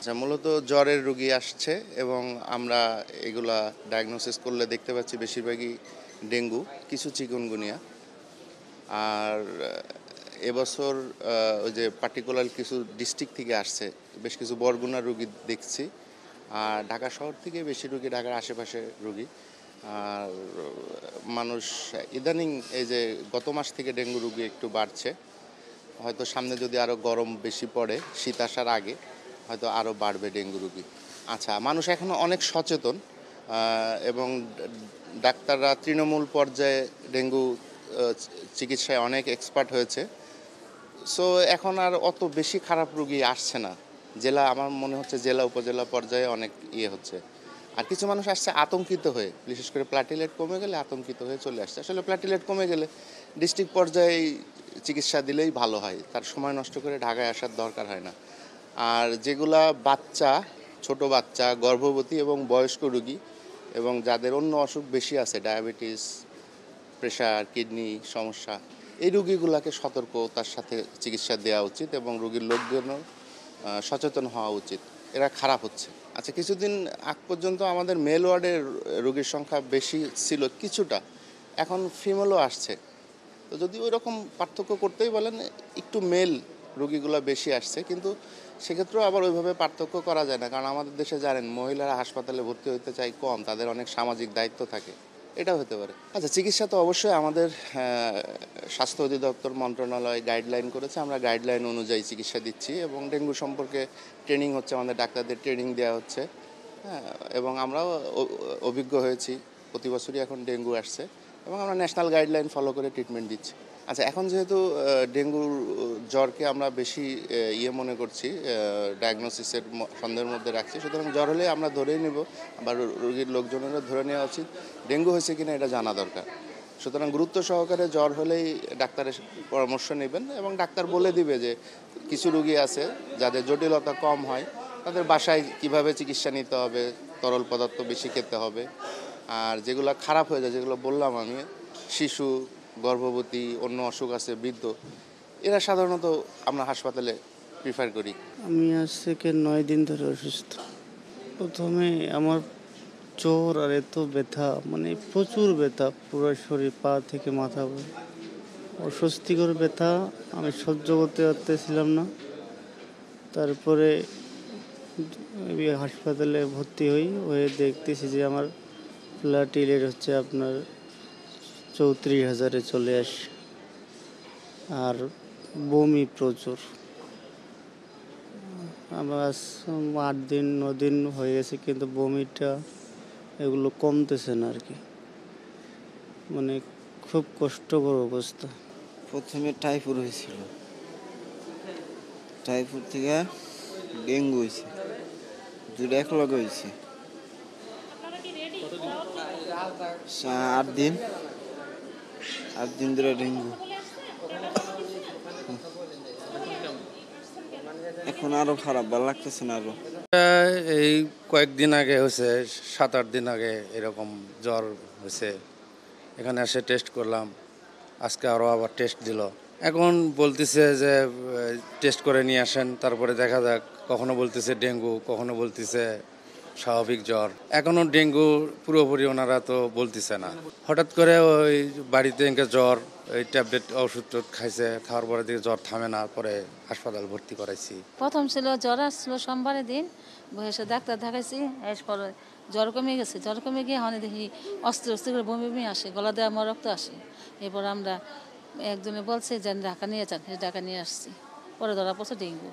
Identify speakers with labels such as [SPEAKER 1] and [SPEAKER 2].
[SPEAKER 1] আচ্ছা, মূলত জ্বরের রোগী আসছে এবং আমরা এগুলা ডায়াগনোসিস করলে দেখতে পাচ্ছি বেশিরভাগই ডেঙ্গু, কিছু চিকুনগুনিয়া। আর এবছর ওই যে পার্টিকুলার কিছু ডিস্ট্রিক্ট থেকে আসছে, বেশ কিছু বরগুনার রোগী দেখছি। আর ঢাকা শহর থেকে বেশি রোগী, ঢাকার আশেপাশে রোগী। আর মানুষ ইদানিং এই যে গত মাস থেকে ডেঙ্গু রোগী একটু বাড়ছে, হয়তো সামনে যদি আরও গরম বেশি পড়ে, শীত আসার আগে হয়তো আরও বাড়বে ডেঙ্গু রোগী। আচ্ছা, মানুষ এখনও অনেক সচেতন এবং ডাক্তাররা তৃণমূল পর্যায়ে ডেঙ্গু চিকিৎসায় অনেক এক্সপার্ট হয়েছে। সো এখন আর অত বেশি খারাপ রোগী আসছে না। আমার মনে হচ্ছে জেলা উপজেলা পর্যায়ে অনেক হচ্ছে। আর কিছু মানুষ আসছে আতঙ্কিত হয়ে, বিশেষ করে প্লাটিলেট কমে গেলে আতঙ্কিত হয়ে চলে আসছে। আসলে প্লাটিলেট কমে গেলে ডিস্ট্রিক্ট পর্যায়ে চিকিৎসা দিলেই ভালো হয়, তার সময় নষ্ট করে ঢাকায় আসার দরকার হয় না। আর যেগুলা বাচ্চা, ছোট বাচ্চা, গর্ভবতী এবং বয়স্ক রোগী এবং যাদের অন্য অসুখ বেশি আছে, ডায়াবেটিস, প্রেশার, কিডনি সমস্যা, এই রোগীগুলোকে সতর্কতার সাথে চিকিৎসা দেওয়া উচিত এবং রোগীর লোকজনও সচেতন হওয়া উচিত। এরা খারাপ হচ্ছে। আচ্ছা, কিছুদিন আগ পর্যন্ত আমাদের মেল ওয়ার্ডের রোগীর সংখ্যা বেশি ছিল কিছুটা, এখন ফিমেলও আসছে। তো যদি ওই রকম পার্থক্য করতেই বলেন, একটু মেল রোগীগুলো বেশি আসছে, কিন্তু সেক্ষেত্রেও আবার ওইভাবে পার্থক্য করা যায় না, কারণ আমাদের দেশে জানেন মহিলারা হাসপাতালে ভর্তি হতে চায় কম, তাদের অনেক সামাজিক দায়িত্ব থাকে, এটাও হতে পারে। আচ্ছা, চিকিৎসা তো অবশ্যই আমাদের স্বাস্থ্য অধিদপ্তর মন্ত্রণালয় গাইডলাইন করেছে, আমরা গাইডলাইন অনুযায়ী চিকিৎসা দিচ্ছি এবং ডেঙ্গু সম্পর্কে ট্রেনিং হচ্ছে, আমাদের ডাক্তারদের ট্রেনিং দেওয়া হচ্ছে। হ্যাঁ, এবং আমরাও অভিজ্ঞ হয়েছি, প্রতি বছরই এখন ডেঙ্গু আসছে এবং আমরা ন্যাশনাল গাইডলাইন ফলো করে ট্রিটমেন্ট দিচ্ছি। আচ্ছা, এখন যেহেতু ডেঙ্গুর জ্বরকে আমরা বেশি মনে করছি, ডায়াগনোসিসের সন্দেহের মধ্যে রাখছি, সুতরাং জ্বর হলে আমরা ধরেই নেব বা রোগীর লোকজনেরও ধরে নেওয়া উচিত ডেঙ্গু হয়েছে কিনা এটা জানা দরকার। সুতরাং গুরুত্ব সহকারে জ্বর হলেই ডাক্তারের পরামর্শ নেবেন এবং ডাক্তার বলে দিবে যে কিছু রোগী আছে যাদের জটিলতা কম হয়, তাদের বাসায় কিভাবে চিকিৎসা নিতে হবে, তরল পদার্থ বেশি খেতে হবে। আর যেগুলো খারাপ হয়ে যায়, যেগুলো বললাম আমি, শিশু, গর্ভবতী, অন্য অসুখ আছে, বৃদ্ধ, এরা সাধারণত আমরা হাসপাতালে প্রিফার করি।
[SPEAKER 2] আমি আজ থেকে 9 দিন ধরে অসুস্থ। প্রথমে আমার জ্বর আর এত ব্যথা, মানে প্রচুর ব্যথা, পুরো শরীর পা থেকে মাথা, অস্বস্তিকর ব্যথা, আমি সহ্য করতে পারতেছিলাম না। তারপরে হাসপাতালে ভর্তি হয়ে দেখতেছি যে আমার প্লাটিলেট হচ্ছে আপনার 34,000-এ চলে আসে, আর বমি প্রচুর। আমার 8-9 দিন হয়ে গেছে, কিন্তু বমিটা এগুলো কমতেছে না আর কি, মানে খুব কষ্টকর অবস্থা।
[SPEAKER 3] প্রথমে টাইফয়েড হয়েছিল, টাইফয়েড থেকে ডেঙ্গু হয়েছে, দুটো একলগে হয়েছে। 8 দিন ধরে ডেঙ্গু। এখন আরো খারাপ, ভালো লাগতেছে না আরো।
[SPEAKER 4] এই কয়েকদিন আগে হয়েছে, 7-8 দিন আগে এরকম জ্বর হয়েছে। এখানে এসে টেস্ট করলাম, আজকে আরও আবার টেস্ট দিল। এখন বলতেছে যে টেস্ট করে নিয়ে আসেন, তারপরে দেখা যাক। কখনো বলতেছে ডেঙ্গু, কখনো বলতেছে স্বাভাবিক জ্বর। এখনও ডেঙ্গু পুরোপুরি ওনারা তো বলতেছে না। হঠাৎ করে ওই বাড়িতে জ্বর, ওই ট্যাবলেট ওষুধ খাইছে, খাওয়ার পরে দিকে জ্বর থামে না, পরে হাসপাতাল ভর্তি করাইছি।
[SPEAKER 5] প্রথম ছিল জ্বর আসছিল সোমবারের দিন, বয়সে ডাক্তার দেখাইছি, এরপরে জ্বর কমে গেছে। জ্বর কমে গিয়ে হনে দেখি অস্ত্র করে বমি আসে, গলা দিয়ে আমার রক্ত আসে। এরপর আমরা একজনে বলছে যে ঢাকা নিয়ে যান, ঢাকা নিয়ে আসছি, পরে ধরা পড়ছে ডেঙ্গু।